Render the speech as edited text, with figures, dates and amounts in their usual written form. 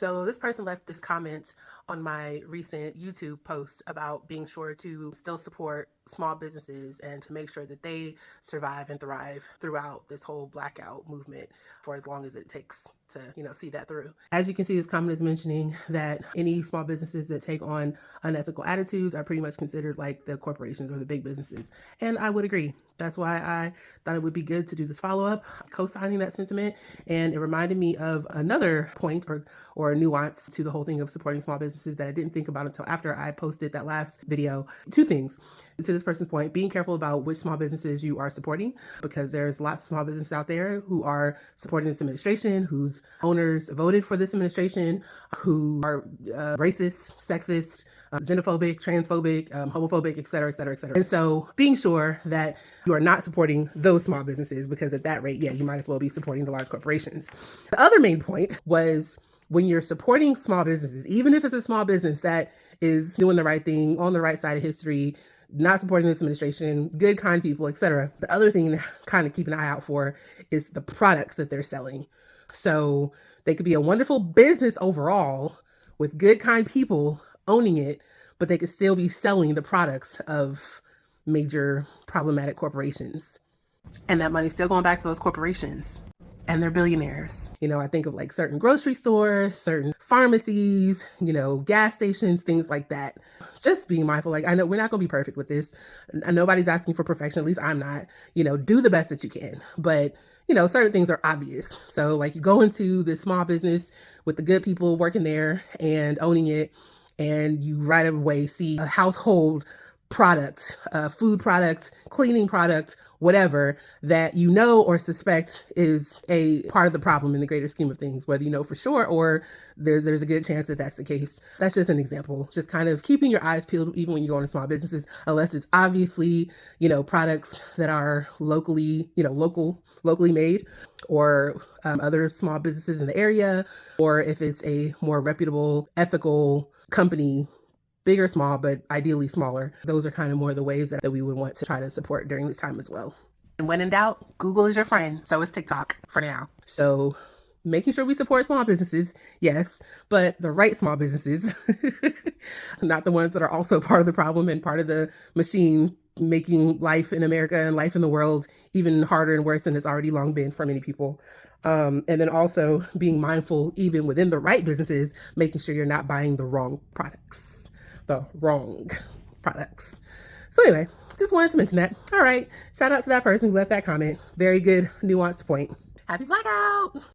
So this person left this comment on my recent YouTube post about being sure to still support small businesses and to make sure that they survive and thrive throughout this whole blackout movement for as long as it takes to, see that through. As you can see, this comment is mentioning that any small businesses that take on unethical attitudes are pretty much considered like the corporations or the big businesses. And I would agree. That's why I thought it would be good to do this follow-up, co-signing that sentiment. And it reminded me of another point or nuance to the whole thing of supporting small businesses that I didn't think about until after I posted that last video. Two things. To this person's point, being careful about which small businesses you are supporting, because there's lots of small businesses out there who are supporting this administration, whose owners voted for this administration, who are racist, sexist, xenophobic, transphobic, homophobic, et cetera, et cetera, et cetera. And so being sure that you are not supporting those small businesses, because at that rate, you might as well be supporting the large corporations. The other main point was, when you're supporting small businesses, even if it's a small business that is doing the right thing, on the right side of history, not supporting this administration, good, kind people, etc., the other thing to kind of keep an eye out for is the products that they're selling. So they could be a wonderful business overall with good, kind people owning it, but they could still be selling the products of major problematic corporations. And that money's still going back to those corporations. And they're billionaires. I think of like certain grocery stores, certain pharmacies, gas stations, things like that. Just being mindful. Like, I know we're not going to be perfect with this. Nobody's asking for perfection. At least I'm not. Do the best that you can. But, certain things are obvious. So like, you go into this small business with the good people working there and owning it, and you right away see a household product, food product, cleaning product, whatever, that or suspect is a part of the problem in the greater scheme of things, whether you know for sure or there's a good chance that that's the case. That's just an example. Just kind of keeping your eyes peeled even when you go into small businesses, unless it's obviously, products that are locally made, or other small businesses in the area, or if it's a more reputable, ethical company, big or small, but ideally smaller. Those are kind of more the ways that we would want to try to support during this time as well. And when in doubt, Google is your friend. So is TikTok for now. So making sure we support small businesses, yes, but the right small businesses, not the ones that are also part of the problem and part of the machine making life in America and life in the world even harder and worse than it's already long been for many people. And then also being mindful, even within the right businesses, making sure you're not buying the wrong products. So anyway, just wanted to mention that. All right. Shout out to that person who left that comment. Very good nuanced point. Happy Blackout.